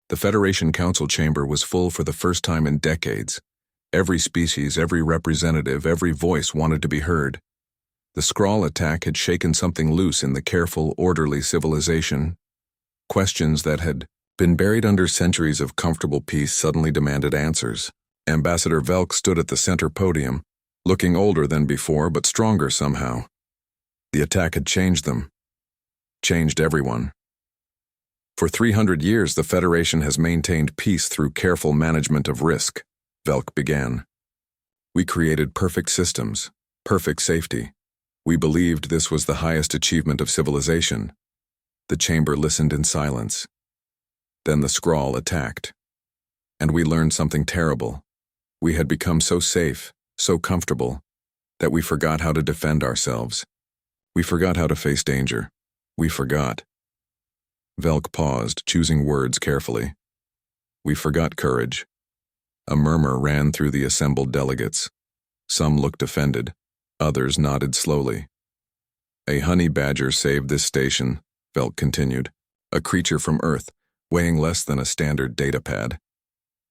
The Federation Council chamber was full for the first time in decades. Every species, every representative, every voice wanted to be heard. The Skrull attack had shaken something loose in the careful, orderly civilization. Questions that had been buried under centuries of comfortable peace suddenly demanded answers. Ambassador Velk stood at the center podium, looking older than before but stronger somehow. The attack had changed them. Changed everyone. For 300 years, the Federation has maintained peace through careful management of risk, Velk began. We created perfect systems, perfect safety. We believed this was the highest achievement of civilization. The chamber listened in silence. Then the Skrull attacked. And we learned something terrible. We had become so safe, so comfortable, that we forgot how to defend ourselves. We forgot how to face danger. We forgot. Velk paused, choosing words carefully. We forgot courage. A murmur ran through the assembled delegates. Some looked offended. Others nodded slowly. A honey badger saved this station, Velk continued. A creature from Earth, weighing less than a standard datapad.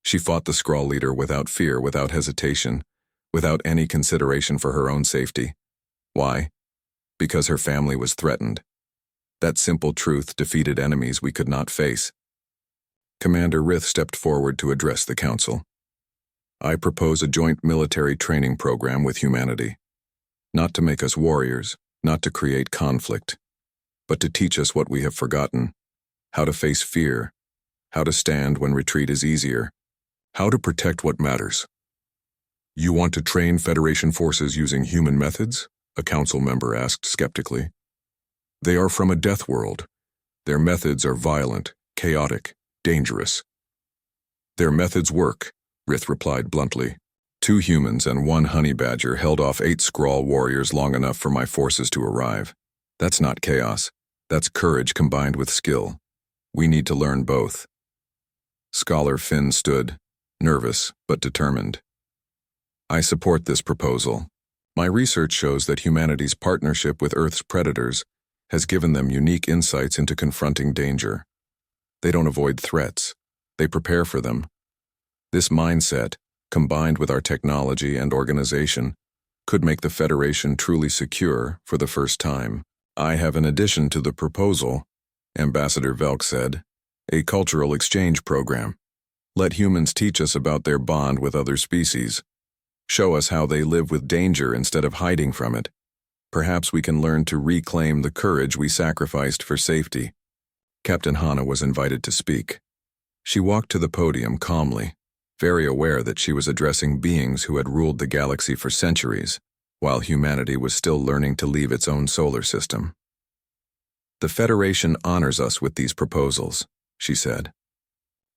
She fought the Skrull leader without fear, without hesitation, without any consideration for her own safety. Why? Because her family was threatened. That simple truth defeated enemies we could not face. Commander Rith stepped forward to address the council. I propose a joint military training program with humanity. Not to make us warriors, not to create conflict, but to teach us what we have forgotten, how to face fear, how to stand when retreat is easier, how to protect what matters. You want to train Federation forces using human methods? A council member asked skeptically. They are from a death world. Their methods are violent, chaotic, dangerous. Their methods work, Rith replied bluntly. 2 humans and 1 honey badger held off 8 Skrull warriors long enough for my forces to arrive. That's not chaos. That's courage combined with skill. We need to learn both. Scholar Finn stood, nervous but determined. I support this proposal. My research shows that humanity's partnership with Earth's predators has given them unique insights into confronting danger. They don't avoid threats. They prepare for them. This mindset, combined with our technology and organization, could make the Federation truly secure for the first time. I have an addition to the proposal, Ambassador Velk said, a cultural exchange program. Let humans teach us about their bond with other species. Show us how they live with danger instead of hiding from it. Perhaps we can learn to reclaim the courage we sacrificed for safety. Captain Hana was invited to speak. She walked to the podium calmly, very aware that she was addressing beings who had ruled the galaxy for centuries, while humanity was still learning to leave its own solar system. The Federation honors us with these proposals, she said.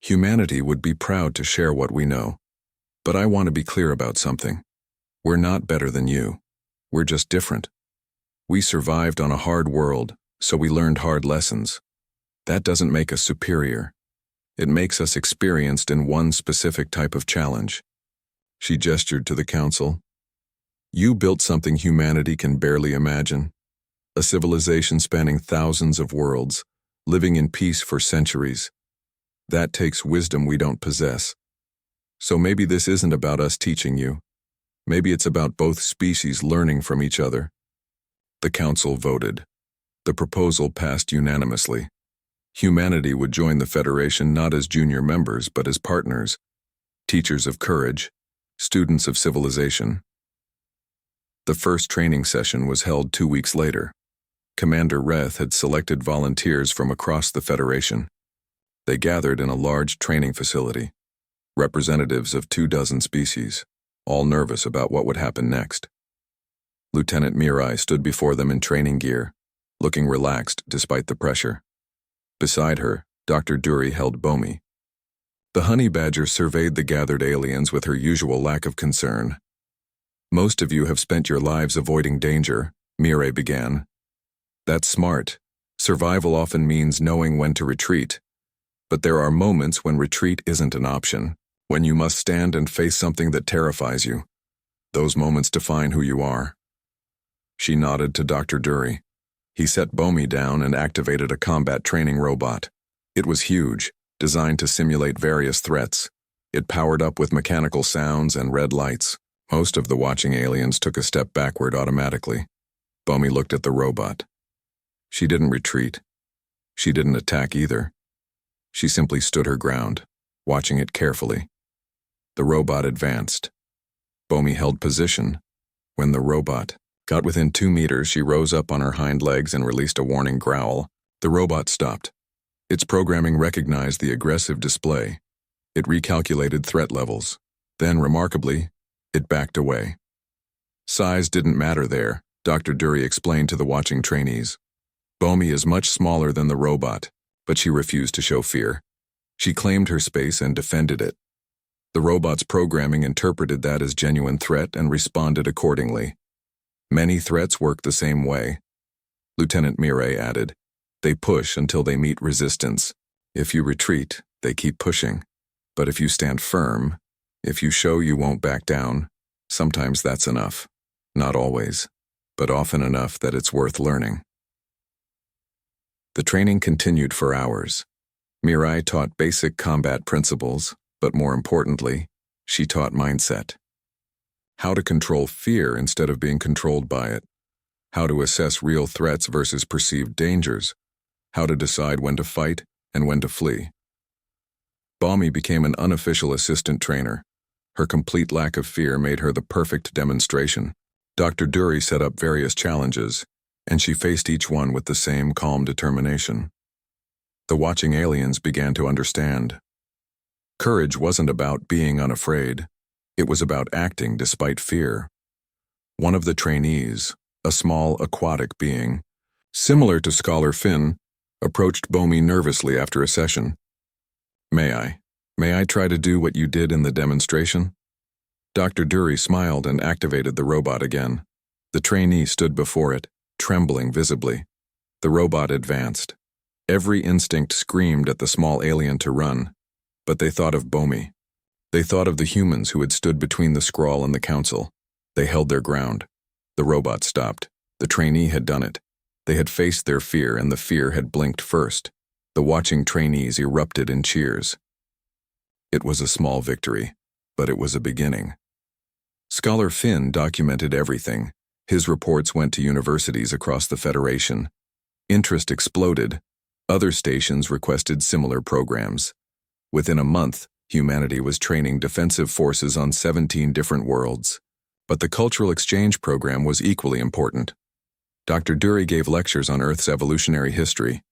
Humanity would be proud to share what we know. But I want to be clear about something. We're not better than you. We're just different. We survived on a hard world, so we learned hard lessons. That doesn't make us superior. It makes us experienced in one specific type of challenge. She gestured to the council. You built something humanity can barely imagine. A civilization spanning thousands of worlds, living in peace for centuries. That takes wisdom we don't possess. So maybe this isn't about us teaching you. Maybe it's about both species learning from each other. The council voted. The proposal passed unanimously. Humanity would join the Federation not as junior members but as partners, teachers of courage, students of civilization. The first training session was held 2 weeks later. Commander Reth had selected volunteers from across the Federation. They gathered in a large training facility, representatives of 24 species, all nervous about what would happen next. Lieutenant Mirai stood before them in training gear, looking relaxed despite the pressure. Beside her, Dr. Dury held Bomi. The honey badger surveyed the gathered aliens with her usual lack of concern. Most of you have spent your lives avoiding danger, Mirai began. That's smart. Survival often means knowing when to retreat. But there are moments when retreat isn't an option, when you must stand and face something that terrifies you. Those moments define who you are. She nodded to Dr. Dury. He set Bomi down and activated a combat training robot. It was huge, designed to simulate various threats. It powered up with mechanical sounds and red lights. Most of the watching aliens took a step backward automatically. Bomi looked at the robot. She didn't retreat. She didn't attack either. She simply stood her ground, watching it carefully. The robot advanced. Bomi held position. When the robot got within 2 meters, she rose up on her hind legs and released a warning growl. The robot stopped. Its programming recognized the aggressive display. It recalculated threat levels. Then, remarkably, it backed away. Size didn't matter there, Dr. Dury explained to the watching trainees. Bomi is much smaller than the robot, but she refused to show fear. She claimed her space and defended it. The robot's programming interpreted that as genuine threat and responded accordingly. Many threats work the same way. Lieutenant Mirai added, they push until they meet resistance. If you retreat, they keep pushing. But if you stand firm, if you show you won't back down, sometimes that's enough. Not always, but often enough that it's worth learning. The training continued for hours. Mirai taught basic combat principles, but more importantly, she taught mindset. How to control fear instead of being controlled by it. How to assess real threats versus perceived dangers. How to decide when to fight and when to flee. Bomi became an unofficial assistant trainer. Her complete lack of fear made her the perfect demonstration. Dr. Dury set up various challenges, and she faced each one with the same calm determination. The watching aliens began to understand. Courage wasn't about being unafraid. It was about acting despite fear. One of the trainees, a small aquatic being, similar to Scholar Finn, approached Bomi nervously after a session. May I try to do what you did in the demonstration? Dr. Dury smiled and activated the robot again. The trainee stood before it, trembling visibly. The robot advanced. Every instinct screamed at the small alien to run, but they thought of Bomi. They thought of the humans who had stood between the Skrull and the Council. They held their ground. The robot stopped. The trainee had done it. They had faced their fear, and the fear had blinked first. The watching trainees erupted in cheers. It was a small victory, but it was a beginning. Scholar Finn documented everything. His reports went to universities across the Federation. Interest exploded. Other stations requested similar programs. Within a month, humanity was training defensive forces on 17 different worlds. But the cultural exchange program was equally important. Dr. Dury gave lectures on Earth's evolutionary history.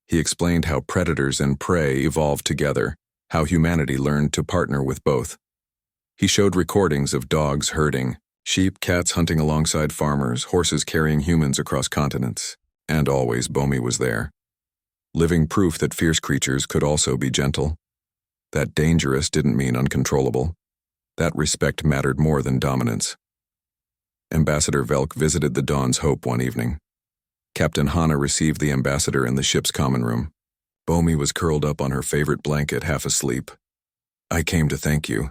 He explained how predators and prey evolved together, how humanity learned to partner with both. He showed recordings of dogs herding, sheep, cats hunting alongside farmers, horses carrying humans across continents. And always Bomi was there. Living proof that fierce creatures could also be gentle. That dangerous didn't mean uncontrollable. That respect mattered more than dominance. Ambassador Velk visited the Dawn's Hope one evening. Captain Hana received the ambassador in the ship's common room. Bomi was curled up on her favorite blanket, half asleep. I came to thank you,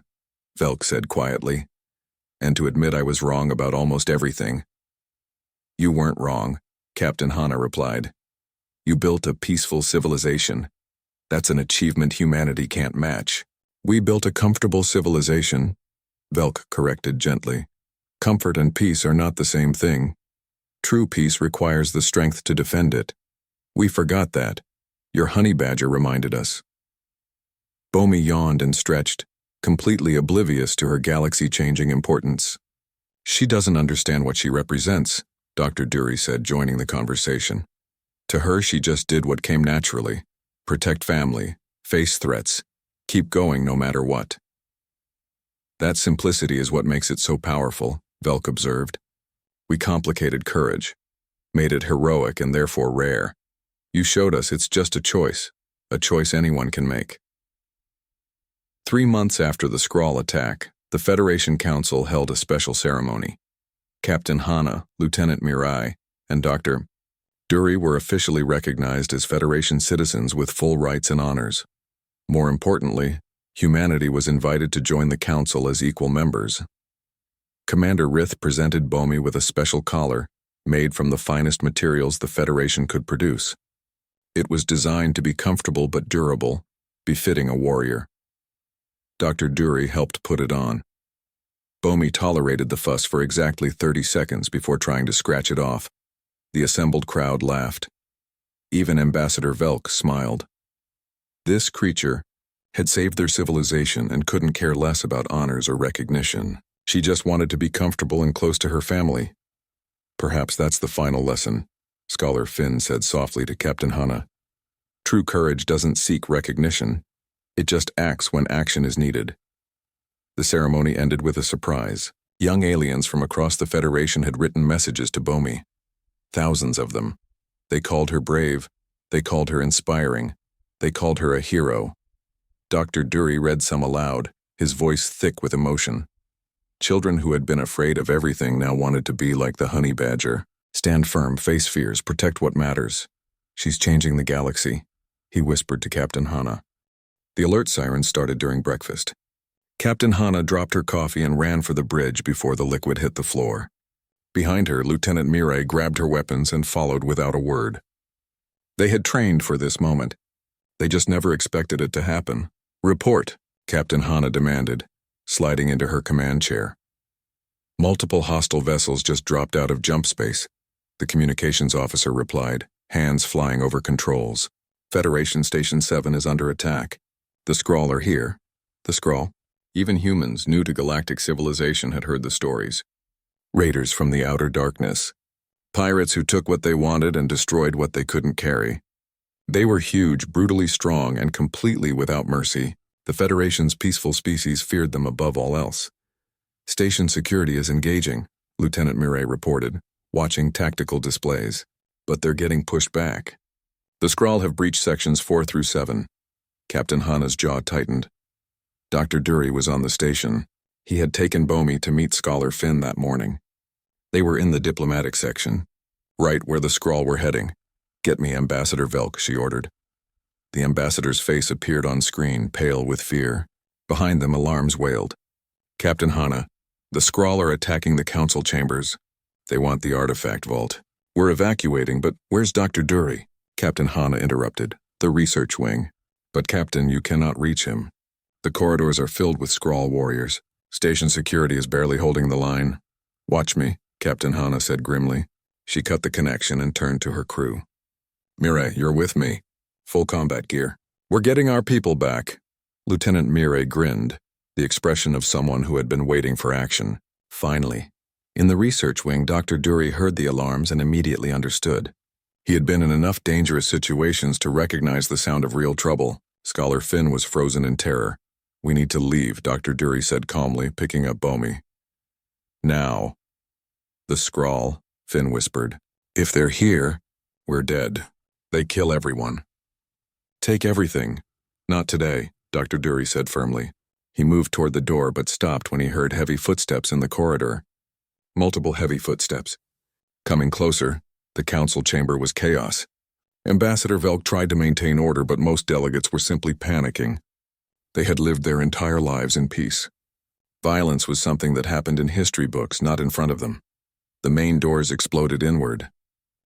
Velk said quietly, and to admit I was wrong about almost everything. You weren't wrong, Captain Hana replied. You built a peaceful civilization. That's an achievement humanity can't match. We built a comfortable civilization, Velk corrected gently. Comfort and peace are not the same thing. True peace requires the strength to defend it. We forgot that. Your honey badger reminded us. Bomi yawned and stretched, completely oblivious to her galaxy-changing importance. She doesn't understand what she represents, Dr. Dury said, joining the conversation. To her, she just did what came naturally. Protect family, face threats, keep going no matter what. That simplicity is what makes it so powerful, Velk observed. We complicated courage, made it heroic and therefore rare. You showed us it's just a choice anyone can make. 3 months after the Skrull attack, the Federation Council held a special ceremony. Captain Hana, Lieutenant Mirai, and Dr. Dury were officially recognized as Federation citizens with full rights and honors. More importantly, humanity was invited to join the Council as equal members. Commander Rith presented Bomi with a special collar, made from the finest materials the Federation could produce. It was designed to be comfortable but durable, befitting a warrior. Dr. Dury helped put it on. Bomi tolerated the fuss for exactly 30 seconds before trying to scratch it off. The assembled crowd laughed. Even Ambassador Velk smiled. This creature had saved their civilization and couldn't care less about honors or recognition. She just wanted to be comfortable and close to her family. Perhaps that's the final lesson, Scholar Finn said softly to Captain Hana. True courage doesn't seek recognition. It just acts when action is needed. The ceremony ended with a surprise. Young aliens from across the Federation had written messages to Bomi. Thousands of them. They called her brave. They called her inspiring. They called her a hero. Dr. Dury read some aloud, his voice thick with emotion. Children who had been afraid of everything now wanted to be like the honey badger. Stand firm, face fears, protect what matters. She's changing the galaxy, he whispered to Captain Hana. The alert siren started during breakfast. Captain Hana dropped her coffee and ran for the bridge before the liquid hit the floor. Behind her, Lieutenant Mirai grabbed her weapons and followed without a word. They had trained for this moment. They just never expected it to happen. Report, Captain Hana demanded, sliding into her command chair. Multiple hostile vessels just dropped out of jump space, the communications officer replied, hands flying over controls. Federation Station 7 is under attack. The Skrull are here. The Skrull? Even humans new to galactic civilization had heard the stories. Raiders from the outer darkness. Pirates who took what they wanted and destroyed what they couldn't carry. They were huge, brutally strong, and completely without mercy. The Federation's peaceful species feared them above all else. Station security is engaging, Lieutenant Mirai reported, watching tactical displays. But they're getting pushed back. The Skrull have breached sections 4 through 7. Captain Hana's jaw tightened. Dr. Dury was on the station. He had taken Bomi to meet Scholar Finn that morning. They were in the diplomatic section, right where the Skrull were heading. Get me Ambassador Velk, she ordered. The ambassador's face appeared on screen, pale with fear. Behind them, alarms wailed. Captain Hana, the Skrull are attacking the council chambers. They want the artifact vault. We're evacuating, but where's Dr. Dury? Captain Hana interrupted. The research wing. But Captain, you cannot reach him. The corridors are filled with Skrull warriors. Station security is barely holding the line. Watch me, Captain Hana said grimly. She cut the connection and turned to her crew. Mirai, you're with me. Full combat gear. We're getting our people back. Lieutenant Mirai grinned, the expression of someone who had been waiting for action. Finally. In the research wing, Dr. Dury heard the alarms and immediately understood. He had been in enough dangerous situations to recognize the sound of real trouble. Scholar Finn was frozen in terror. We need to leave, Dr. Dury said calmly, picking up Bomi. Now. The Skrull, Finn whispered. If they're here, we're dead. They kill everyone. Take everything. Not today, Dr. Dury said firmly. He moved toward the door but stopped when he heard heavy footsteps in the corridor. Multiple heavy footsteps. Coming closer, the council chamber was chaos. Ambassador Velk tried to maintain order, but most delegates were simply panicking. They had lived their entire lives in peace. Violence was something that happened in history books, not in front of them. The main doors exploded inward.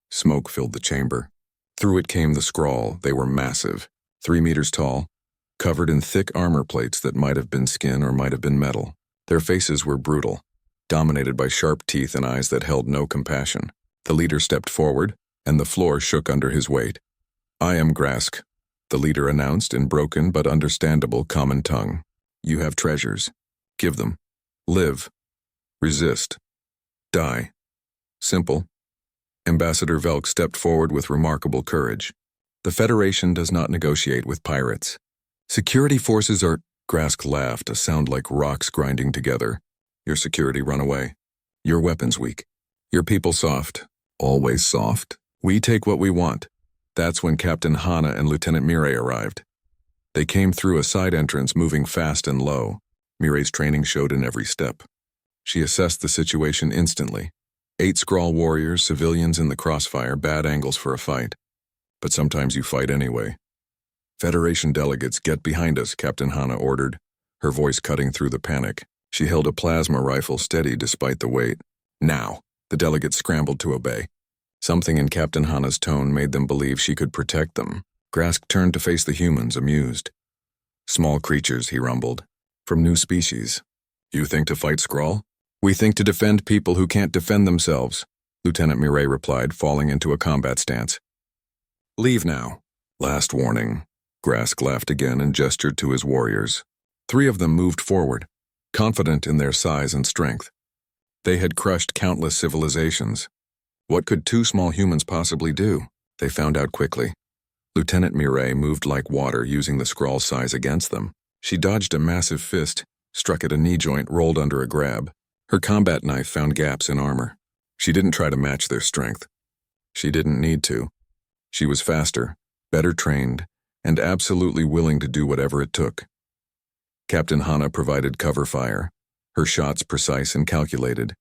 Smoke filled the chamber. Through it came the Skrull. They were massive, 3 meters tall, covered in thick armor plates that might have been skin or might have been metal. Their faces were brutal, dominated by sharp teeth and eyes that held no compassion. The leader stepped forward, and the floor shook under his weight. I am Grask, the leader announced in broken but understandable common tongue. You have treasures. Give them. Live. Resist. Die. Simple. Ambassador Velk stepped forward with remarkable courage. The Federation does not negotiate with pirates. Security forces are... Grask laughed, a sound like rocks grinding together. Your security run away. Your weapons weak. Your people soft. Always soft. We take what we want. That's when Captain Hana and Lieutenant Mirai arrived. They came through a side entrance, moving fast and low. Mirai's training showed in every step. She assessed the situation instantly. 8 Skrull warriors, civilians in the crossfire, bad angles for a fight. But sometimes you fight anyway. Federation delegates, get behind us, Captain Hana ordered, her voice cutting through the panic. She held a plasma rifle steady despite the weight. Now, the delegates scrambled to obey. Something in Captain Hana's tone made them believe she could protect them. Grask turned to face the humans, amused. Small creatures, he rumbled. From new species. You think to fight Skrull? We think to defend people who can't defend themselves, Lieutenant Mireille replied, falling into a combat stance. Leave now. Last warning. Grask laughed again and gestured to his warriors. 3 of them moved forward, confident in their size and strength. They had crushed countless civilizations. What could 2 small humans possibly do? They found out quickly. Lieutenant Mireille moved like water, using the Skrull's size against them. She dodged a massive fist, struck at a knee joint, rolled under a grab. Her combat knife found gaps in armor. She didn't try to match their strength. She didn't need to. She was faster, better trained, and absolutely willing to do whatever it took. Captain Hana provided cover fire, her shots precise and calculated.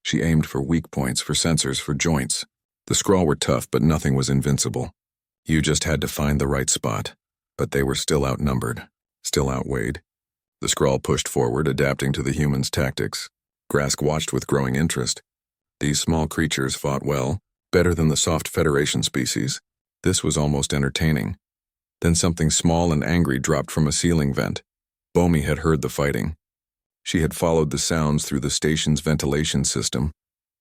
She aimed for weak points, for sensors, for joints. The Skrull were tough, but nothing was invincible. You just had to find the right spot. But they were still outnumbered, still outweighed. The Skrull pushed forward, adapting to the humans' tactics. Grask watched with growing interest. These small creatures fought well, better than the soft Federation species. This was almost entertaining. Then something small and angry dropped from a ceiling vent. Bomi had heard the fighting. She had followed the sounds through the station's ventilation system,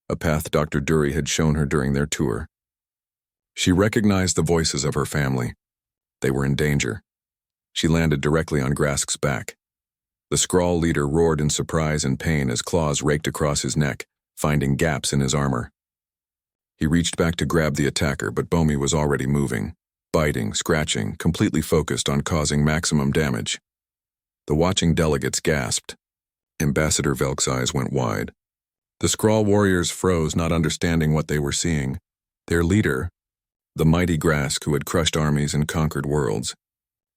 a path Dr. Dury had shown her during their tour. She recognized the voices of her family. They were in danger. She landed directly on Grask's back. The Skrull leader roared in surprise and pain as claws raked across his neck, finding gaps in his armor. He reached back to grab the attacker, but Bomi was already moving, biting, scratching, completely focused on causing maximum damage. The watching delegates gasped. Ambassador Velk's eyes went wide. The Skrull warriors froze, not understanding what they were seeing. Their leader, the mighty Grask who had crushed armies and conquered worlds,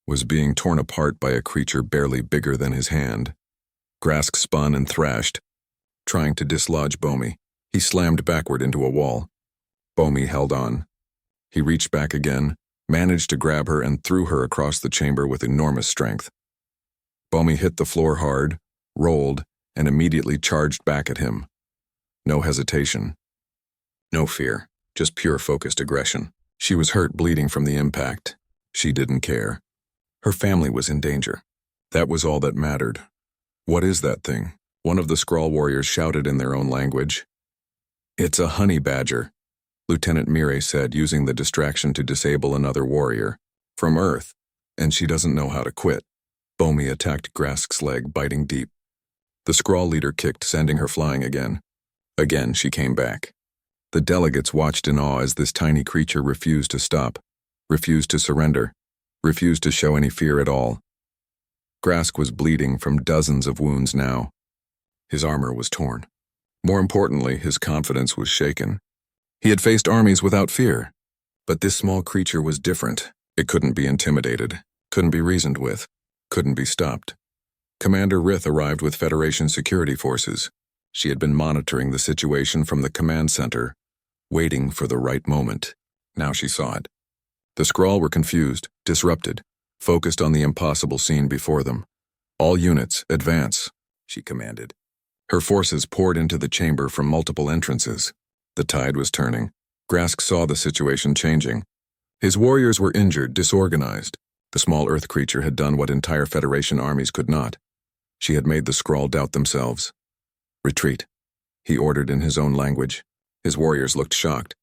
was being torn apart by a creature barely bigger than his hand. Grask spun and thrashed, trying to dislodge Bomi. He slammed backward into a wall. Bomi held on. He reached back again, managed to grab her and threw her across the chamber with enormous strength. Bomi hit the floor hard, rolled, and immediately charged back at him. No hesitation. No fear, just pure focused aggression. She was hurt, bleeding from the impact. She didn't care. Her family was in danger. That was all that mattered. What is that thing? One of the Skrull warriors shouted in their own language. It's a honey badger, Lieutenant Mireille said, using the distraction to disable another warrior. From Earth, and she doesn't know how to quit. Bomi attacked Grask's leg, biting deep. The Skrull leader kicked, sending her flying again. Again, she came back. The delegates watched in awe as this tiny creature refused to stop, refused to surrender, refused to show any fear at all. Grask was bleeding from dozens of wounds now. His armor was torn. More importantly, his confidence was shaken. He had faced armies without fear. But this small creature was different. It couldn't be intimidated, couldn't be reasoned with, couldn't be stopped. Commander Rith arrived with Federation security forces. She had been monitoring the situation from the command center, waiting for the right moment. Now she saw it. The Skrull were confused, disrupted, focused on the impossible scene before them. All units, advance, she commanded. Her forces poured into the chamber from multiple entrances. The tide was turning. Grask saw the situation changing. His warriors were injured, disorganized. The small Earth creature had done what entire Federation armies could not. She had made the Skrull doubt themselves. Retreat, he ordered in his own language. His warriors looked shocked.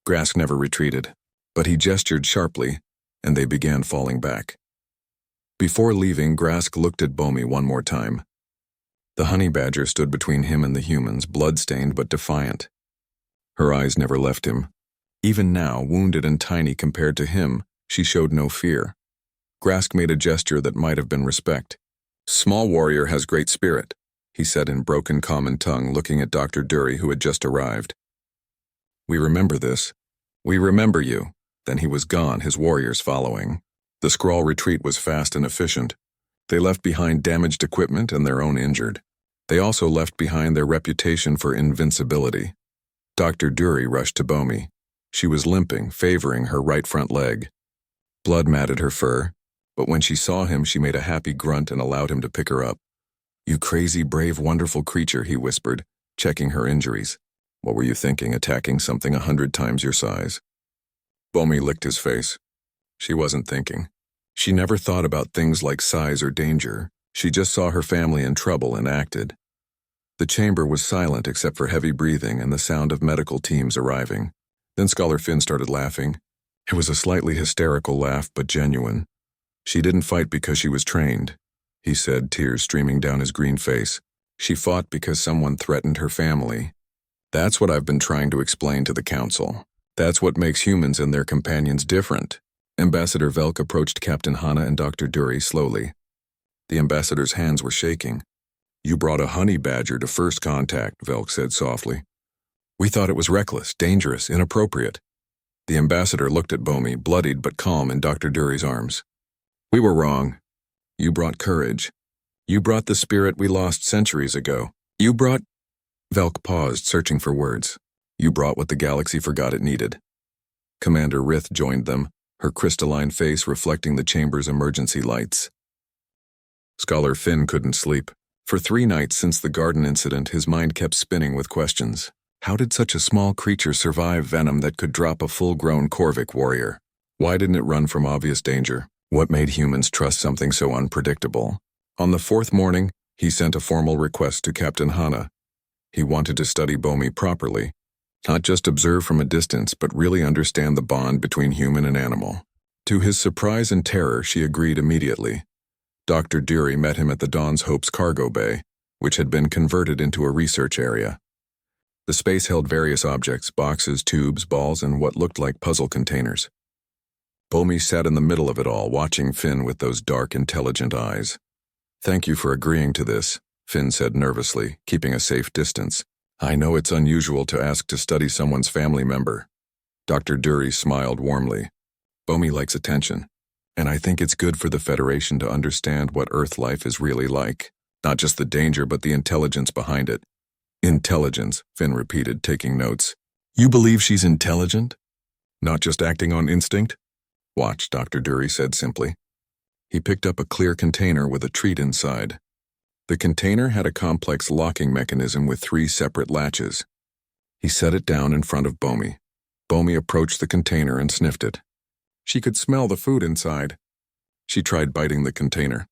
Grask never retreated, but he gestured sharply, and they began falling back. Before leaving, Grask looked at Bomi one more time. The honey badger stood between him and the humans, blood-stained but defiant. Her eyes never left him. Even now, wounded and tiny compared to him, she showed no fear. Grask made a gesture that might have been respect. Small warrior has great spirit, he said in broken common tongue, looking at Dr. Dury, who had just arrived. We remember this. We remember you. Then he was gone, his warriors following. The Skrull retreat was fast and efficient. They left behind damaged equipment and their own injured. They also left behind their reputation for invincibility. Dr. Dury rushed to Bomi. She was limping, favoring her right front leg. Blood matted her fur, but when she saw him, she made a happy grunt and allowed him to pick her up. You crazy, brave, wonderful creature, he whispered, checking her injuries. What were you thinking, attacking something 100 times your size? Bomi licked his face. She wasn't thinking. She never thought about things like size or danger. She just saw her family in trouble and acted. The chamber was silent except for heavy breathing and the sound of medical teams arriving. Then Scholar Finn started laughing. It was a slightly hysterical laugh, but genuine. She didn't fight because she was trained, he said, tears streaming down his green face. She fought because someone threatened her family. That's what I've been trying to explain to the council. That's what makes humans and their companions different. Ambassador Velk approached Captain Hana and Dr. Dury slowly. The ambassador's hands were shaking. You brought a honey badger to first contact, Velk said softly. We thought it was reckless, dangerous, inappropriate. The ambassador looked at Bomi, bloodied but calm in Dr. Dury's arms. We were wrong. You brought courage. You brought the spirit we lost centuries ago. You brought... Velk paused, searching for words. You brought what the galaxy forgot it needed. Commander Rith joined them, her crystalline face reflecting the chamber's emergency lights. Scholar Finn couldn't sleep. For 3 nights since the garden incident, his mind kept spinning with questions. How did such a small creature survive venom that could drop a full-grown Korvac warrior? Why didn't it run from obvious danger? What made humans trust something so unpredictable? On the 4th morning, he sent a formal request to Captain Hana. He wanted to study Bomi properly, not just observe from a distance, but really understand the bond between human and animal. To his surprise and terror, she agreed immediately. Dr. Dury met him at the Dawn's Hope's cargo bay, which had been converted into a research area. The space held various objects, boxes, tubes, balls, and what looked like puzzle containers. Bomi sat in the middle of it all, watching Finn with those dark, intelligent eyes. Thank you for agreeing to this, Finn said nervously, keeping a safe distance. I know it's unusual to ask to study someone's family member. Dr. Dury smiled warmly. Bomi likes attention, and I think it's good for the Federation to understand what Earth life is really like. Not just the danger, but the intelligence behind it. Intelligence, Finn repeated, taking notes. You believe she's intelligent? Not just acting on instinct? Watch, Dr. Dury said simply. He picked up a clear container with a treat inside. The container had a complex locking mechanism with 3 separate latches. He set it down in front of Bomi. Bomi approached the container and sniffed it. She could smell the food inside. She tried biting the container.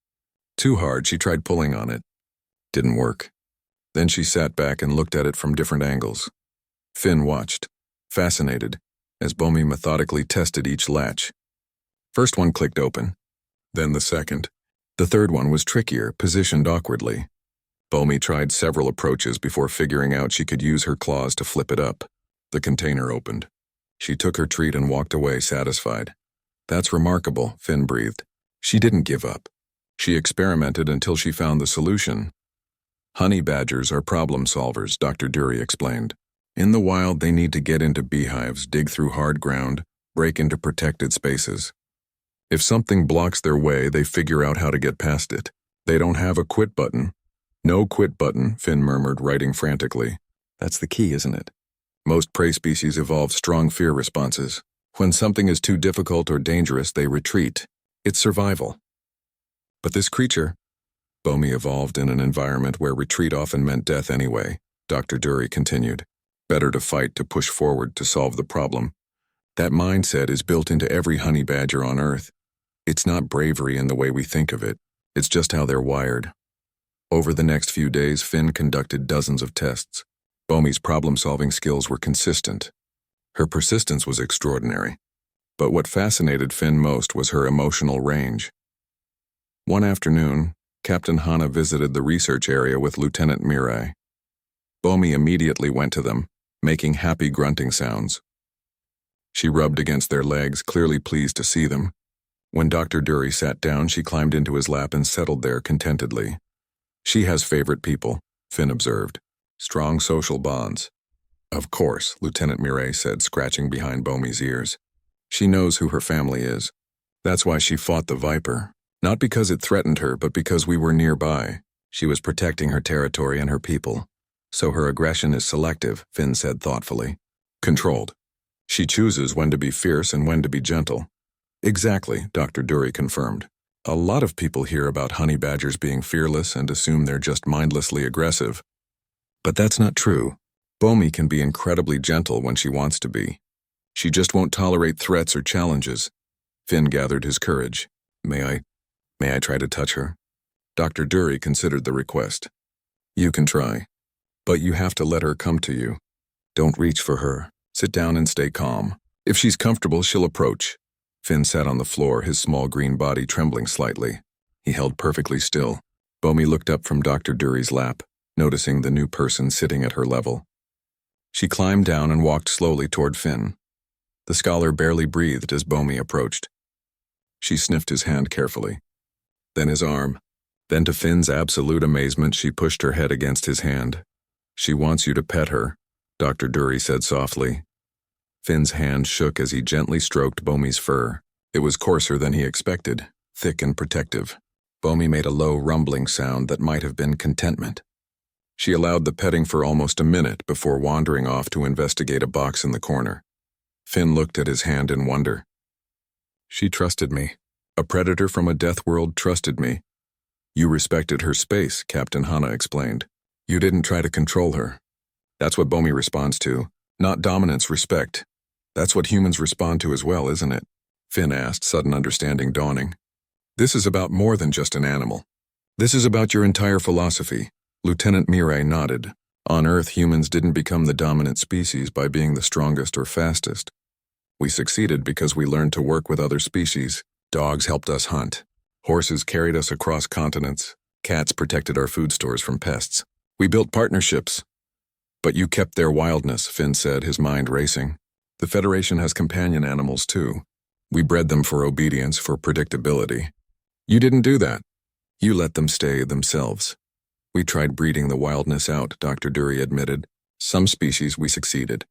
Too hard, she tried pulling on it. Didn't work. Then she sat back and looked at it from different angles. Finn watched, fascinated, as Bomi methodically tested each latch. First one clicked open, then the second. The third one was trickier, positioned awkwardly. Bomi tried several approaches before figuring out she could use her claws to flip it up. The container opened. She took her treat and walked away satisfied. That's remarkable, Finn breathed. She didn't give up. She experimented until she found the solution. Honey badgers are problem solvers, Dr. Dury explained. In the wild, they need to get into beehives, dig through hard ground, break into protected spaces. If something blocks their way, they figure out how to get past it. They don't have a quit button. No quit button, Finn murmured, writing frantically. That's the key, isn't it? Most prey species evolve strong fear responses. When something is too difficult or dangerous, they retreat. It's survival. But this creature, Bomi evolved in an environment where retreat often meant death anyway, Dr. Dury continued. Better to fight, to push forward, to solve the problem. That mindset is built into every honey badger on Earth. It's not bravery in the way we think of it. It's just how they're wired. Over the next few days, Finn conducted dozens of tests. Bomi's problem-solving skills were consistent. Her persistence was extraordinary. But what fascinated Finn most was her emotional range. One afternoon, Captain Hana visited the research area with Lieutenant Mirai. Bomi immediately went to them, making happy grunting sounds. She rubbed against their legs, clearly pleased to see them. When Dr. Dury sat down, she climbed into his lap and settled there contentedly. She has favorite people, Finn observed. Strong social bonds. Of course, Lieutenant Mirai said, scratching behind Bomi's ears. She knows who her family is. That's why she fought the Viper. Not because it threatened her, but because we were nearby. She was protecting her territory and her people. So her aggression is selective, Finn said thoughtfully. Controlled. She chooses when to be fierce and when to be gentle. Exactly, Dr. Dury confirmed. A lot of people hear about honey badgers being fearless and assume they're just mindlessly aggressive. But that's not true. Bomi can be incredibly gentle when she wants to be. She just won't tolerate threats or challenges. Finn gathered his courage. May I try to touch her? Dr. Dury considered the request. You can try. But you have to let her come to you. Don't reach for her. Sit down and stay calm. If she's comfortable, she'll approach. Finn sat on the floor, his small green body trembling slightly. He held perfectly still. Bomi looked up from Dr. Dury's lap, noticing the new person sitting at her level. She climbed down and walked slowly toward Finn. The scholar barely breathed as Bomi approached. She sniffed his hand carefully, then his arm. Then, to Finn's absolute amazement, she pushed her head against his hand. She wants you to pet her, Dr. Dury said softly. Finn's hand shook as he gently stroked Bomi's fur. It was coarser than he expected, thick and protective. Bomi made a low rumbling sound that might have been contentment. She allowed the petting for almost a minute before wandering off to investigate a box in the corner. Finn looked at his hand in wonder. She trusted me. A predator from a death world trusted me. You respected her space, Captain Hana explained. You didn't try to control her. That's what Bomi responds to, not dominance, respect. That's what humans respond to as well, isn't it? Finn asked, sudden understanding dawning. This is about more than just an animal. This is about your entire philosophy. Lieutenant Mirai nodded. On Earth, humans didn't become the dominant species by being the strongest or fastest. We succeeded because we learned to work with other species. Dogs helped us hunt. Horses carried us across continents. Cats protected our food stores from pests. We built partnerships. But you kept their wildness, Finn said, his mind racing. The Federation has companion animals too. We bred them for obedience, for predictability. You didn't do that. You let them stay themselves. We tried breeding the wildness out, Dr. Dury admitted. Some species we succeeded.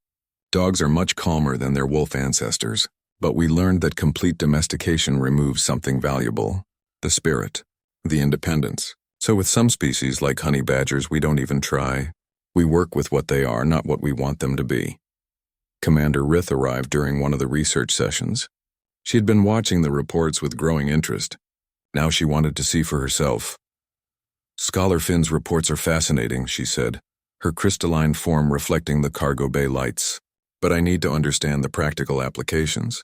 Dogs are much calmer than their wolf ancestors, but we learned that complete domestication removes something valuable. The spirit, the independence. So with some species, like honey badgers, we don't even try. We work with what they are, not what we want them to be. Commander Rith arrived during one of the research sessions. She had been watching the reports with growing interest. Now she wanted to see for herself. Scholar Finn's reports are fascinating, she said, her crystalline form reflecting the cargo bay lights. But I need to understand the practical applications.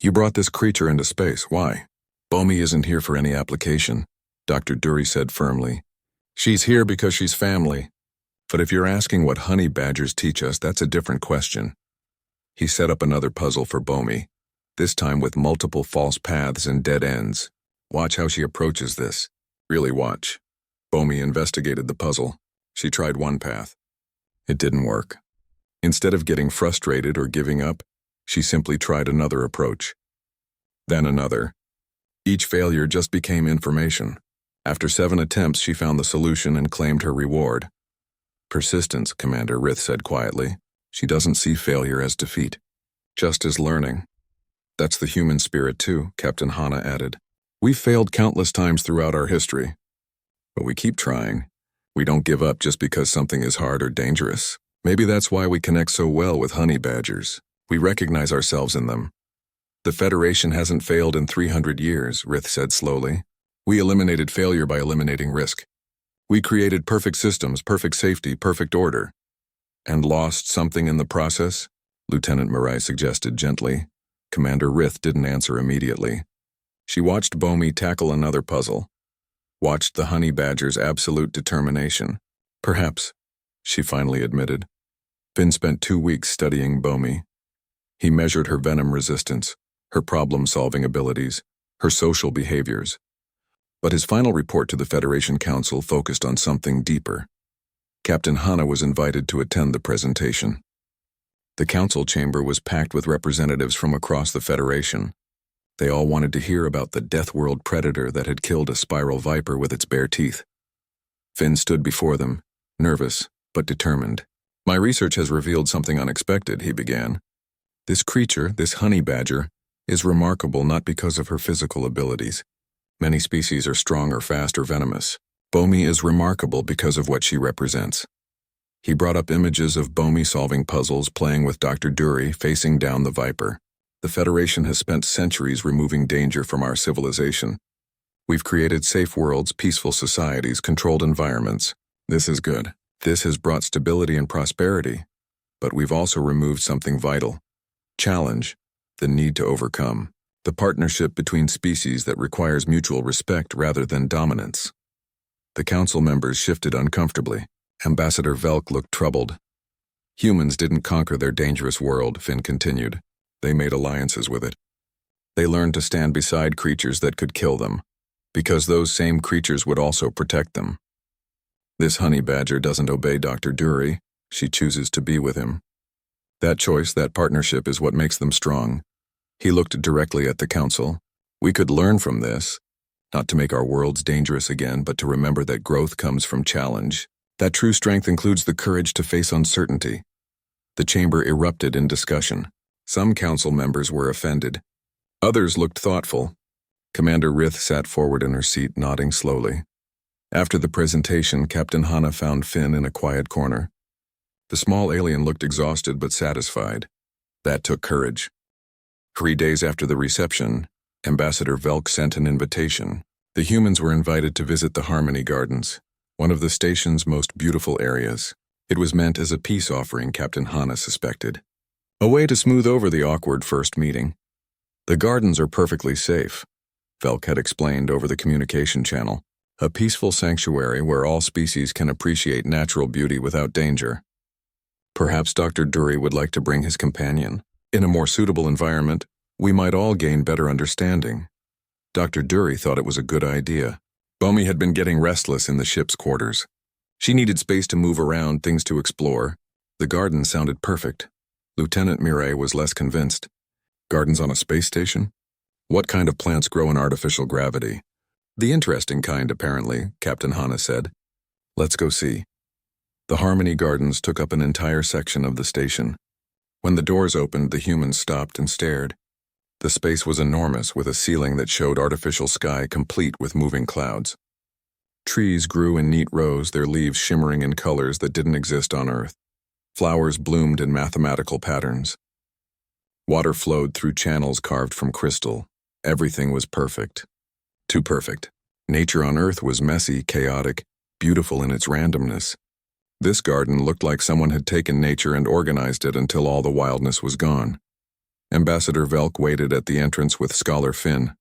You brought this creature into space. Why? Bomi isn't here for any application, Dr. Dury said firmly. She's here because she's family. But if you're asking what honey badgers teach us, that's a different question. He set up another puzzle for Bomi, this time with multiple false paths and dead ends. Watch how she approaches this. Really watch. Bomi investigated the puzzle. She tried one path. It didn't work. Instead of getting frustrated or giving up, she simply tried another approach. Then another. Each failure just became information. After 7 attempts, she found the solution and claimed her reward. Persistence, Commander Rith said quietly. She doesn't see failure as defeat, just as learning. That's the human spirit too, Captain Hana added. We've failed countless times throughout our history. But we keep trying. We don't give up just because something is hard or dangerous. Maybe that's why we connect so well with honey badgers. We recognize ourselves in them. The Federation hasn't failed in 300 years, Rith said slowly. We eliminated failure by eliminating risk. We created perfect systems, perfect safety, perfect order. And lost something in the process? Lieutenant Mirai suggested gently. Commander Rith didn't answer immediately. She watched Bomi tackle another puzzle. Watched the honey badger's absolute determination. Perhaps, she finally admitted. Finn spent 2 weeks studying Bomi. He measured her venom resistance, her problem-solving abilities, her social behaviors. But his final report to the Federation Council focused on something deeper. Captain Hana was invited to attend the presentation. The council chamber was packed with representatives from across the Federation. They all wanted to hear about the Death World predator that had killed a spiral viper with its bare teeth. Finn stood before them, nervous but determined. My research has revealed something unexpected, he began. This creature, this honey badger, is remarkable not because of her physical abilities. Many species are strong or fast or venomous. Bomi is remarkable because of what she represents. He brought up images of Bomi solving puzzles, playing with Dr. Dury, facing down the viper. The Federation has spent centuries removing danger from our civilization. We've created safe worlds, peaceful societies, controlled environments. This is good. This has brought stability and prosperity. But we've also removed something vital. Challenge, the need to overcome. the partnership between species that requires mutual respect rather than dominance. The council members shifted uncomfortably. Ambassador Velk looked troubled. Humans didn't conquer their dangerous world, Finn continued. They made alliances with it. They learned to stand beside creatures that could kill them, because those same creatures would also protect them. This honey badger doesn't obey Dr. Dury. She chooses to be with him. That choice, that partnership is what makes them strong. He looked directly at the council. We could learn from this, not to make our worlds dangerous again, but to remember that growth comes from challenge. That true strength includes the courage to face uncertainty. The chamber erupted in discussion. Some council members were offended. Others looked thoughtful. Commander Rith sat forward in her seat, nodding slowly. After the presentation, Captain Hana found Finn in a quiet corner. The small alien looked exhausted but satisfied. That took courage. 3 days after the reception, Ambassador Velk sent an invitation. The humans were invited to visit the Harmony Gardens, one of the station's most beautiful areas. It was meant as a peace offering, Captain Hana suspected. A way to smooth over the awkward first meeting. The gardens are perfectly safe, Velk had explained over the communication channel. A peaceful sanctuary where all species can appreciate natural beauty without danger. Perhaps Dr. Dury would like to bring his companion. In a more suitable environment, we might all gain better understanding. Dr. Dury thought it was a good idea. Bomi had been getting restless in the ship's quarters. She needed space to move around, things to explore. The garden sounded perfect. Lieutenant Mireille was less convinced. Gardens on a space station? What kind of plants grow in artificial gravity? The interesting kind, apparently, Captain Hana said. Let's go see. The Harmony Gardens took up an entire section of the station. When the doors opened, the humans stopped and stared. The space was enormous, with a ceiling that showed artificial sky complete with moving clouds. Trees grew in neat rows, their leaves shimmering in colors that didn't exist on Earth. Flowers bloomed in mathematical patterns. Water flowed through channels carved from crystal. Everything was perfect. Too perfect. Nature on Earth was messy, chaotic, beautiful in its randomness. This garden looked like someone had taken nature and organized it until all the wildness was gone. Ambassador Velk waited at the entrance with Scholar Finn.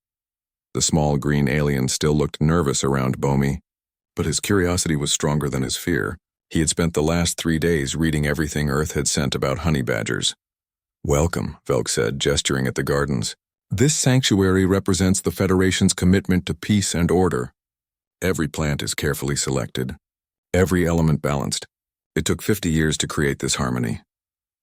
The small green alien still looked nervous around Bomi, but his curiosity was stronger than his fear. He had spent the last 3 days reading everything Earth had sent about honey badgers. Welcome, Velk said, gesturing at the gardens. This sanctuary represents the Federation's commitment to peace and order. Every plant is carefully selected. Every element balanced. It took 50 years to create this harmony.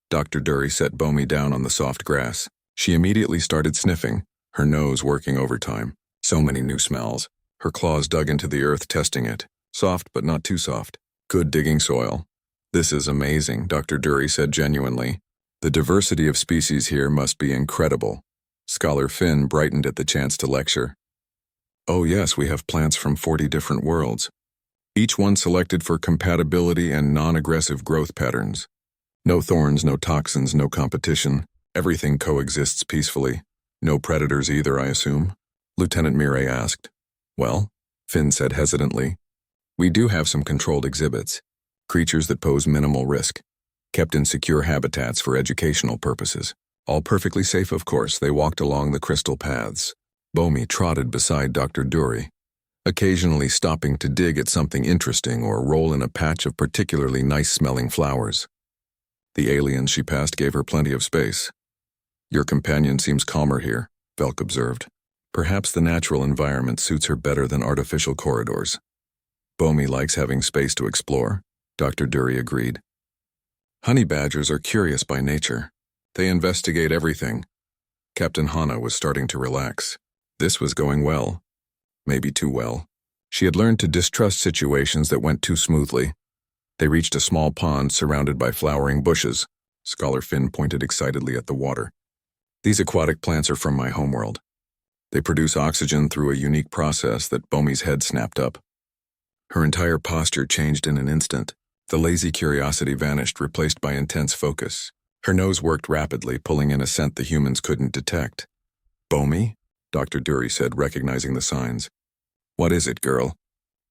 Dr. Dury set Bomi down on the soft grass. She immediately started sniffing, her nose working overtime. So many new smells. Her claws dug into the earth, testing it. Soft, but not too soft. Good digging soil. This is amazing, Dr. Dury said genuinely. The diversity of species here must be incredible. Scholar Finn brightened at the chance to lecture. Oh yes, we have plants from 40 different worlds. Each one selected for compatibility and non-aggressive growth patterns. No thorns, no toxins, no competition. Everything coexists peacefully. No predators either, I assume? Lieutenant Mireille asked. Well, Finn said hesitantly. We do have some controlled exhibits. Creatures that pose minimal risk. Kept in secure habitats for educational purposes. All perfectly safe, of course. They walked along the crystal paths. Bomi trotted beside Dr. Dury, occasionally stopping to dig at something interesting or roll in a patch of particularly nice-smelling flowers. The aliens she passed gave her plenty of space. Your companion seems calmer here, Velk observed. Perhaps the natural environment suits her better than artificial corridors. Bomi likes having space to explore, Dr. Dury agreed. Honey badgers are curious by nature. They investigate everything. Captain Hana was starting to relax. This was going well. Maybe too well. She had learned to distrust situations that went too smoothly. They reached a small pond surrounded by flowering bushes. Scholar Finn pointed excitedly at the water. These aquatic plants are from my homeworld. They produce oxygen through a unique process that Bomi's head snapped up. Her entire posture changed in an instant. The lazy curiosity vanished, replaced by intense focus. Her nose worked rapidly, pulling in a scent the humans couldn't detect. Bomi? Dr. Dury said, recognizing the signs. What is it, girl?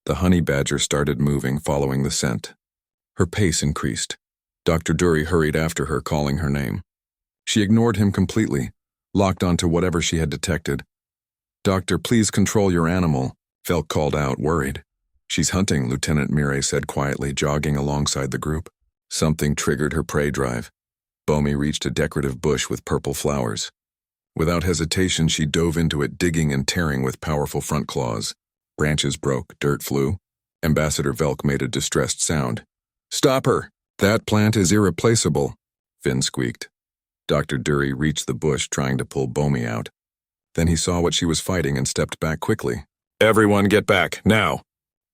The honey badger started moving, following the scent. Her pace increased. Dr. Dury hurried after her, calling her name. She ignored him completely, locked onto whatever she had detected. "Doctor, please control your animal," Velk called out, worried. "She's hunting," Lieutenant Mireille said quietly, jogging alongside the group. Something triggered her prey drive. Bomi reached a decorative bush with purple flowers. Without hesitation, she dove into it, digging and tearing with powerful front claws. Branches broke, dirt flew. Ambassador Velk made a distressed sound. "Stop her! That plant is irreplaceable," Finn squeaked. Dr. Dury reached the bush, trying to pull Bomi out. Then he saw what she was fighting and stepped back quickly. "Everyone get back, now!"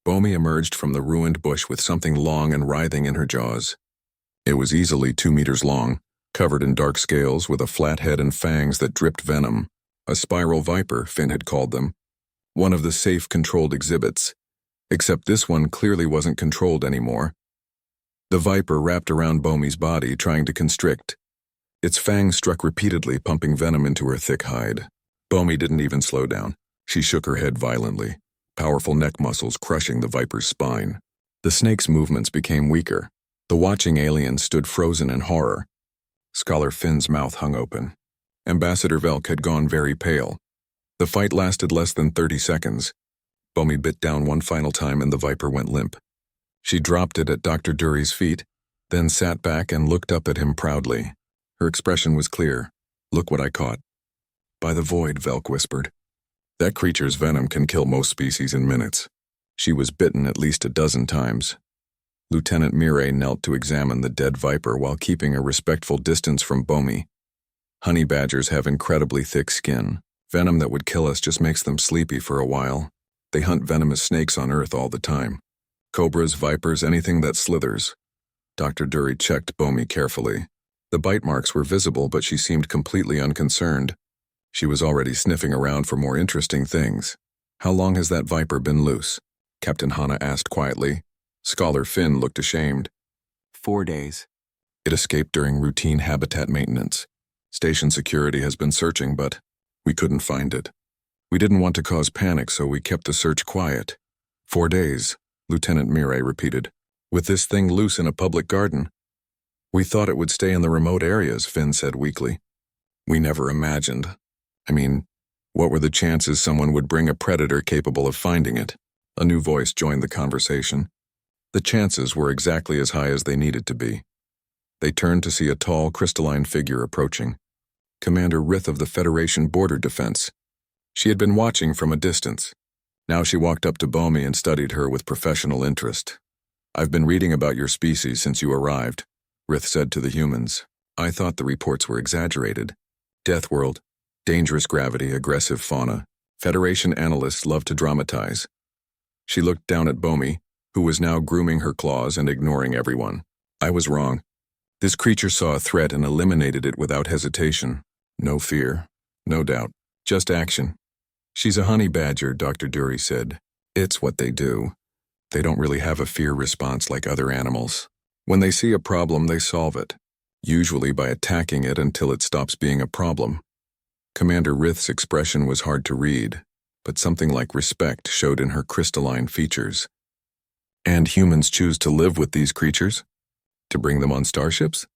Bomi emerged from the ruined bush with something long and writhing in her jaws. It was easily 2 meters long, covered in dark scales with a flat head and fangs that dripped venom. A spiral viper, Finn had called them. One of the safe, controlled exhibits. Except this one clearly wasn't controlled anymore. The viper wrapped around Bomi's body, trying to constrict. Its fangs struck repeatedly, pumping venom into her thick hide. Bomi didn't even slow down. She shook her head violently, powerful neck muscles crushing the viper's spine. The snake's movements became weaker. The watching alien stood frozen in horror. Scholar Finn's mouth hung open. Ambassador Velk had gone very pale. The fight lasted less than 30 seconds. Bomi bit down one final time and the viper went limp. She dropped it at Dr. Dury's feet, then sat back and looked up at him proudly. Her expression was clear. "Look what I caught." "By the void," Velk whispered. "That creature's venom can kill most species in minutes." She was bitten at least a dozen times. Lieutenant Mireille knelt to examine the dead viper while keeping a respectful distance from Bomi. Honey badgers have incredibly thick skin. Venom that would kill us just makes them sleepy for a while. They hunt venomous snakes on Earth all the time. Cobras, vipers, anything that slithers. Dr. Dury checked Bomi carefully. The bite marks were visible, but she seemed completely unconcerned. She was already sniffing around for more interesting things. "How long has that viper been loose?" Captain Hana asked quietly. Scholar Finn looked ashamed. 4 days. "It escaped during routine habitat maintenance. Station security has been searching, but we couldn't find it. We didn't want to cause panic, so we kept the search quiet." 4 days, Lieutenant Mireille repeated. "With this thing loose in a public garden?" "We thought it would stay in the remote areas," Finn said weakly. "We never imagined. What were the chances someone would bring a predator capable of finding it?" A new voice joined the conversation. The chances were exactly as high as they needed to be. They turned to see a tall, crystalline figure approaching. Commander Rith of the Federation Border Defense. She had been watching from a distance. Now she walked up to Bomi and studied her with professional interest. "I've been reading about your species since you arrived," Rith said to the humans. "I thought the reports were exaggerated. Death world, dangerous gravity, aggressive fauna. Federation analysts love to dramatize." She looked down at Bomi, who was now grooming her claws and ignoring everyone. "I was wrong. This creature saw a threat and eliminated it without hesitation. No fear, no doubt, just action." "She's a honey badger," Dr. Dury said. "It's what they do. They don't really have a fear response like other animals. When they see a problem, they solve it, usually by attacking it until it stops being a problem." Commander Rith's expression was hard to read, but something like respect showed in her crystalline features. "And humans choose to live with these creatures? To bring them on starships?"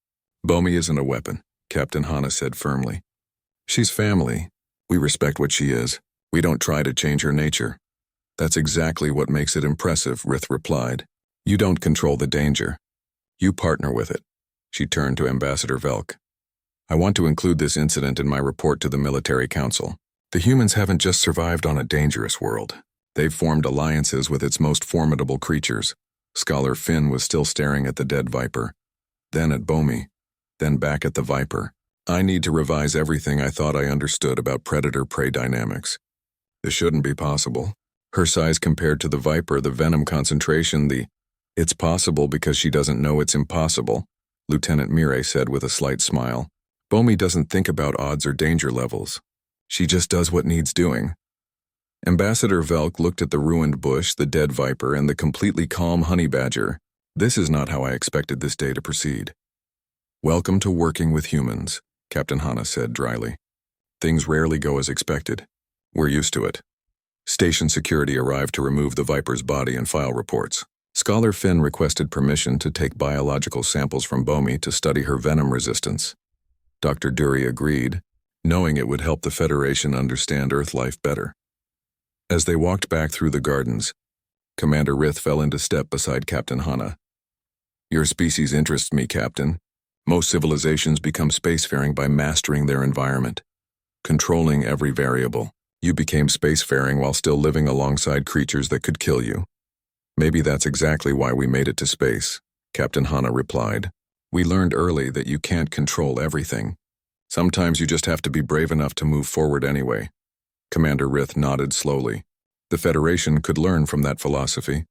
"Bomi isn't a weapon," Captain Hana said firmly. "She's family. We respect what she is. We don't try to change her nature." "That's exactly what makes it impressive," Rith replied. "You don't control the danger. You partner with it." She turned to Ambassador Velk. "I want to include this incident in my report to the Military Council. The humans haven't just survived on a dangerous world. They've formed alliances with its most formidable creatures." Scholar Finn was still staring at the dead viper, then at Bomi, then back at the viper. "I need to revise everything I thought I understood about predator-prey dynamics. This shouldn't be possible. Her size compared to the viper, the venom concentration, It's possible because she doesn't know it's impossible," Lieutenant Mireille said with a slight smile. "Bomi doesn't think about odds or danger levels. She just does what needs doing." Ambassador Velk looked at the ruined bush, the dead viper, and the completely calm honey badger. "This is not how I expected this day to proceed." "Welcome to working with humans," Captain Hana said dryly. "Things rarely go as expected. We're used to it." Station security arrived to remove the viper's body and file reports. Scholar Finn requested permission to take biological samples from Bomi to study her venom resistance. Dr. Dury agreed. knowing it would help the Federation understand Earth life better. As they walked back through the gardens, Commander Rith fell into step beside Captain Hana. "Your species interests me, Captain. Most civilizations become spacefaring by mastering their environment, controlling every variable. You became spacefaring while still living alongside creatures that could kill you. Maybe that's exactly why we made it to space," Captain Hana replied. "We learned early that you can't control everything. Sometimes you just have to be brave enough to move forward anyway." Commander Rith nodded slowly. The Federation could learn from that philosophy.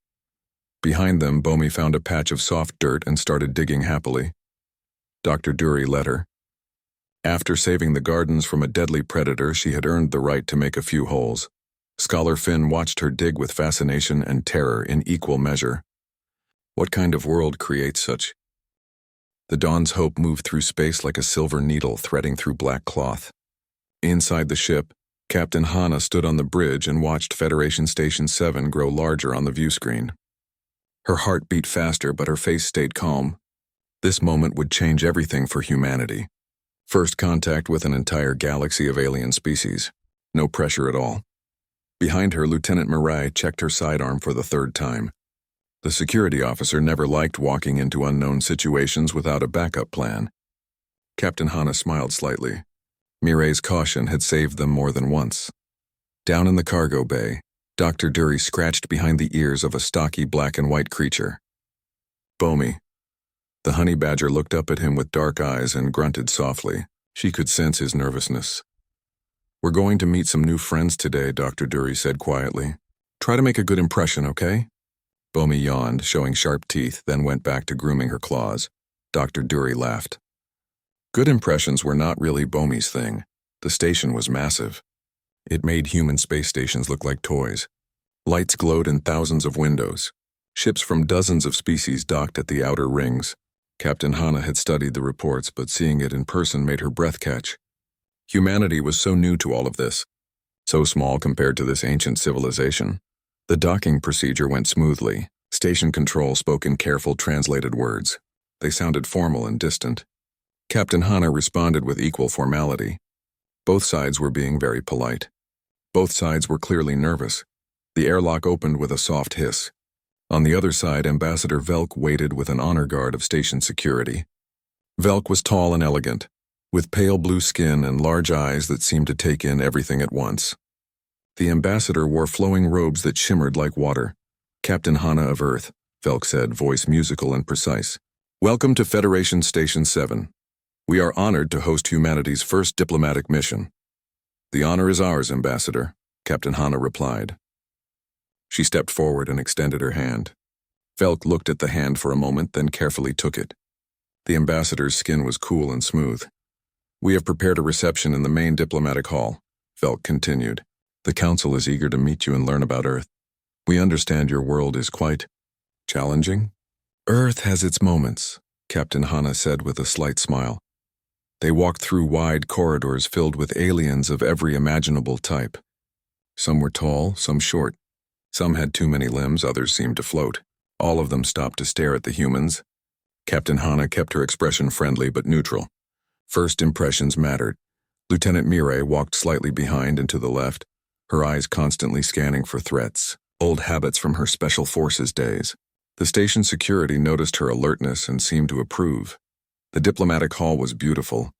Behind them, Bomi found a patch of soft dirt and started digging happily. Dr. Dury led her. After saving the gardens from a deadly predator, she had earned the right to make a few holes. Scholar Finn watched her dig with fascination and terror in equal measure. What kind of world creates such? The Dawn's Hope moved through space like a silver needle threading through black cloth. Inside the ship, Captain Hana stood on the bridge and watched Federation Station 7 grow larger on the view screen. Her heart beat faster, but her face stayed calm. This moment would change everything for humanity. First contact with an entire galaxy of alien species. No pressure at all. Behind her, Lieutenant Mirai checked her sidearm for the third time. The security officer never liked walking into unknown situations without a backup plan. Captain Hana smiled slightly. Mirai's caution had saved them more than once. Down in the cargo bay, Dr. Dury scratched behind the ears of a stocky black and white creature. "Bomi." The honey badger looked up at him with dark eyes and grunted softly. She could sense his nervousness. "We're going to meet some new friends today," Dr. Dury said quietly. "Try to make a good impression, okay?" Bomi yawned, showing sharp teeth, then went back to grooming her claws. Dr. Dury laughed. Good impressions were not really Bomi's thing. The station was massive. It made human space stations look like toys. Lights glowed in thousands of windows. Ships from dozens of species docked at the outer rings. Captain Hana had studied the reports, but seeing it in person made her breath catch. Humanity was so new to all of this, so small compared to this ancient civilization. The docking procedure went smoothly. Station control spoke in careful translated words. They sounded formal and distant. Captain Hana responded with equal formality. Both sides were being very polite. Both sides were clearly nervous. The airlock opened with a soft hiss. On the other side, Ambassador Velk waited with an honor guard of station security. Velk was tall and elegant, with pale blue skin and large eyes that seemed to take in everything at once. The ambassador wore flowing robes that shimmered like water. "Captain Hana of Earth," Velk said, voice musical and precise. "Welcome to Federation Station 7. We are honored to host humanity's first diplomatic mission." "The honor is ours, Ambassador," Captain Hana replied. She stepped forward and extended her hand. Velk looked at the hand for a moment, then carefully took it. The ambassador's skin was cool and smooth. "We have prepared a reception in the main diplomatic hall," Velk continued. "The Council is eager to meet you and learn about Earth. We understand your world is quite challenging." "Earth has its moments," Captain Hana said with a slight smile. They walked through wide corridors filled with aliens of every imaginable type. Some were tall, some short. Some had too many limbs, others seemed to float. All of them stopped to stare at the humans. Captain Hana kept her expression friendly but neutral. First impressions mattered. Lieutenant Mirai walked slightly behind and to the left, her eyes constantly scanning for threats, old habits from her Special Forces days. The station security noticed her alertness and seemed to approve. The diplomatic hall was beautiful.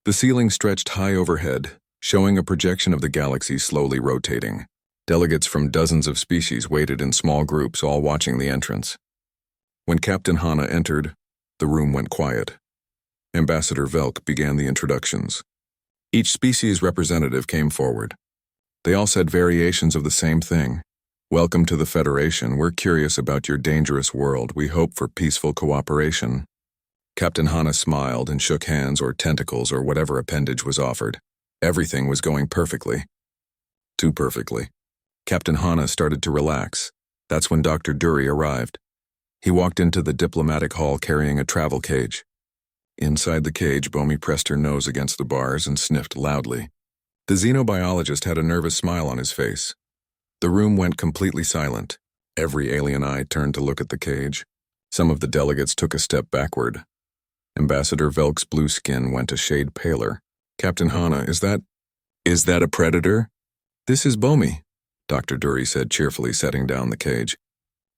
The ceiling stretched high overhead, showing a projection of the galaxy slowly rotating. Delegates from dozens of species waited in small groups, all watching the entrance. When Captain Hana entered, the room went quiet. Ambassador Velk began the introductions. Each species representative came forward. They all said variations of the same thing. "Welcome to the Federation. We're curious about your dangerous world. We hope for peaceful cooperation." Captain Hana smiled and shook hands or tentacles or whatever appendage was offered. Everything was going perfectly. Too perfectly. Captain Hana started to relax. That's when Dr. Dury arrived. He walked into the diplomatic hall carrying a travel cage. Inside the cage, Bomi pressed her nose against the bars and sniffed loudly. The xenobiologist had a nervous smile on his face. The room went completely silent. Every alien eye turned to look at the cage. Some of the delegates took a step backward. Ambassador Velk's blue skin went a shade paler. Captain Hana, is that a predator? This is Bomi, Dr. Dury said cheerfully, setting down the cage.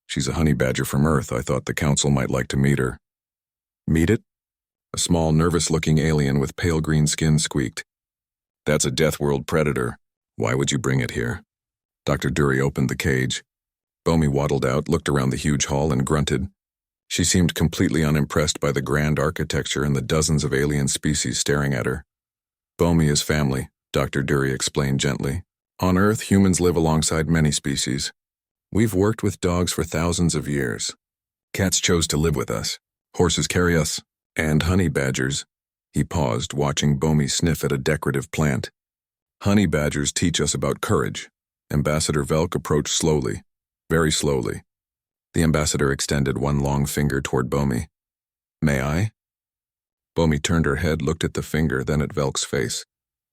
She's a honey badger from Earth. I thought the council might like to meet her. Meet it? A small, nervous-looking alien with pale green skin squeaked. That's a Death World predator. Why would you bring it here? Dr. Dury opened the cage. Bomi waddled out, looked around the huge hall, and grunted. She seemed completely unimpressed by the grand architecture and the dozens of alien species staring at her. Bomi is family, Dr. Dury explained gently. On Earth, humans live alongside many species. We've worked with dogs for thousands of years. Cats chose to live with us. Horses carry us. And honey badgers. He paused, watching Bomi sniff at a decorative plant. Honey badgers teach us about courage. Ambassador Velk approached slowly, very slowly. The ambassador extended one long finger toward Bomi. May I? Bomi turned her head, looked at the finger, then at Velk's face.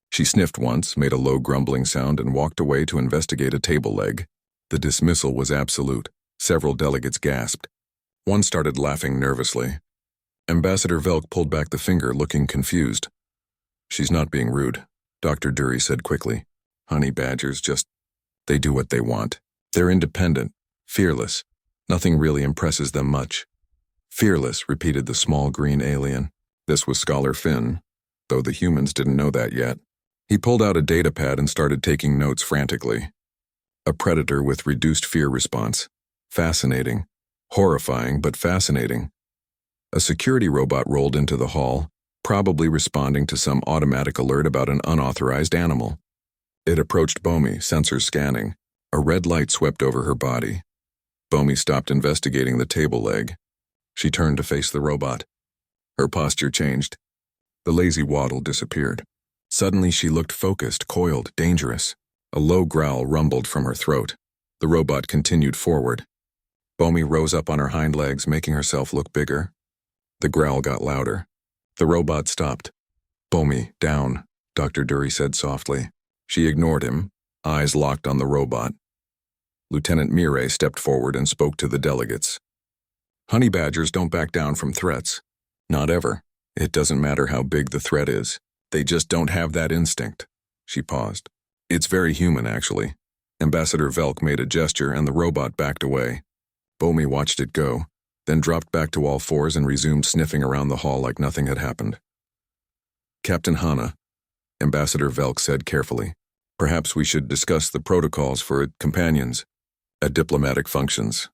She sniffed once, made a low grumbling sound, and walked away to investigate a table leg. The dismissal was absolute. Several delegates gasped. One started laughing nervously. Ambassador Velk pulled back the finger, looking confused. She's not being rude, Dr. Dury said quickly. Honey badgers they do what they want. They're independent, fearless. Nothing really impresses them much. Fearless, repeated the small green alien. This was Scholar Finn, though the humans didn't know that yet. He pulled out a datapad and started taking notes frantically. A predator with reduced fear response. Fascinating. Horrifying, but fascinating. A security robot rolled into the hall, probably responding to some automatic alert about an unauthorized animal. It approached Bomi, sensors scanning. A red light swept over her body. Bomi stopped investigating the table leg. She turned to face the robot. Her posture changed. The lazy waddle disappeared. Suddenly she looked focused, coiled, dangerous. A low growl rumbled from her throat. The robot continued forward. Bomi rose up on her hind legs, making herself look bigger. The growl got louder. The robot stopped. Bomi, down, Dr. Dury said softly. She ignored him, eyes locked on the robot. Lieutenant Mireille stepped forward and spoke to the delegates. Honey badgers don't back down from threats. Not ever. It doesn't matter how big the threat is. They just don't have that instinct. She paused. It's very human, actually. Ambassador Velk made a gesture and the robot backed away. Bomi watched it go, then dropped back to all fours and resumed sniffing around the hall like nothing had happened. Captain Hana, Ambassador Velk said carefully, perhaps we should discuss the protocols for companions at diplomatic functions.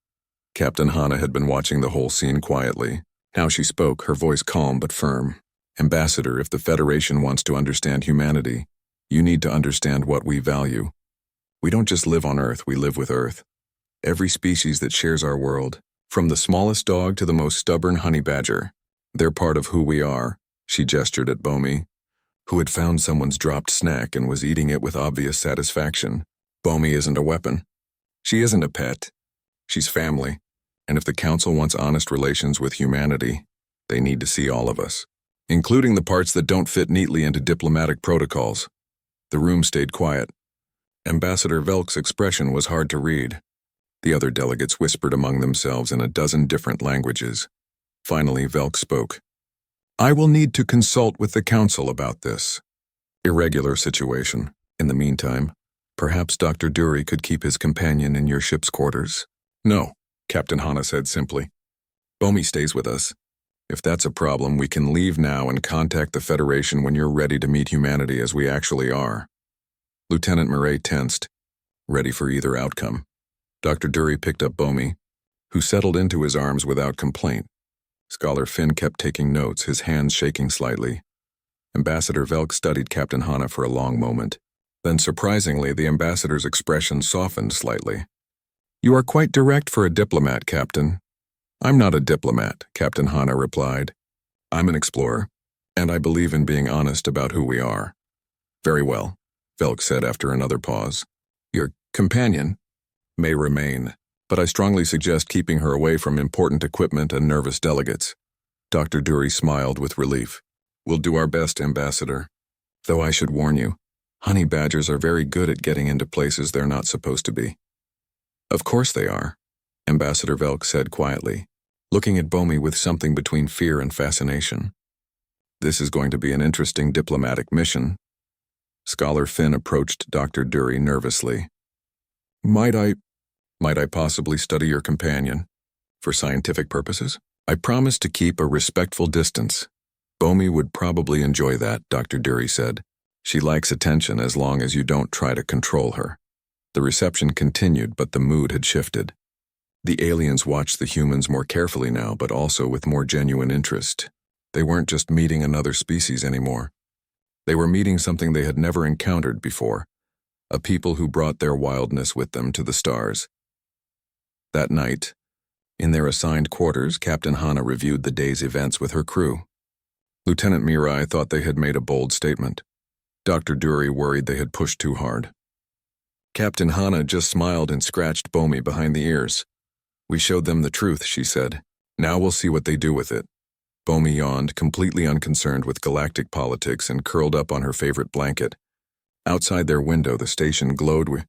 Captain Hana had been watching the whole scene quietly. Now she spoke, her voice calm but firm. Ambassador, if the Federation wants to understand humanity, you need to understand what we value. We don't just live on Earth, we live with Earth. Every species that shares our world, from the smallest dog to the most stubborn honey badger, they're part of who we are, she gestured at Bomi, who had found someone's dropped snack and was eating it with obvious satisfaction. Bomi isn't a weapon. She isn't a pet. She's family. And if the Council wants honest relations with humanity, they need to see all of us, including the parts that don't fit neatly into diplomatic protocols. The room stayed quiet. Ambassador Velk's expression was hard to read. The other delegates whispered among themselves in a dozen different languages. Finally, Velk spoke. I will need to consult with the Council about this irregular situation. In the meantime, perhaps Dr. Dury could keep his companion in your ship's quarters. No, Captain Hana said simply. Bomi stays with us. If that's a problem, we can leave now and contact the Federation when you're ready to meet humanity as we actually are. Lieutenant Mireille tensed, ready for either outcome. Dr. Dury picked up Bomi, who settled into his arms without complaint. Scholar Finn kept taking notes, his hands shaking slightly. Ambassador Velk studied Captain Hana for a long moment. Then, surprisingly, the ambassador's expression softened slightly. You are quite direct for a diplomat, Captain. I'm not a diplomat, Captain Hana replied. I'm an explorer, and I believe in being honest about who we are. Very well, Velk said after another pause. Your companion may remain, but I strongly suggest keeping her away from important equipment and nervous delegates. Dr. Dury smiled with relief. We'll do our best, Ambassador. Though I should warn you, honey badgers are very good at getting into places they're not supposed to be. Of course they are, Ambassador Velk said quietly, looking at Bomi with something between fear and fascination. This is going to be an interesting diplomatic mission. Scholar Finn approached Dr. Dury nervously. Might I possibly study your companion? For scientific purposes? I promise to keep a respectful distance. Bomi would probably enjoy that, Dr. Dury said. She likes attention as long as you don't try to control her. The reception continued, but the mood had shifted. The aliens watched the humans more carefully now, but also with more genuine interest. They weren't just meeting another species anymore. They were meeting something they had never encountered before, a people who brought their wildness with them to the stars. That night, in their assigned quarters, Captain Hana reviewed the day's events with her crew. Lieutenant Mirai thought they had made a bold statement. Dr. Dury worried they had pushed too hard. Captain Hana just smiled and scratched Bomi behind the ears. We showed them the truth, she said. Now we'll see what they do with it. Bomi yawned, completely unconcerned with galactic politics, and curled up on her favorite blanket. Outside their window, the station glowed with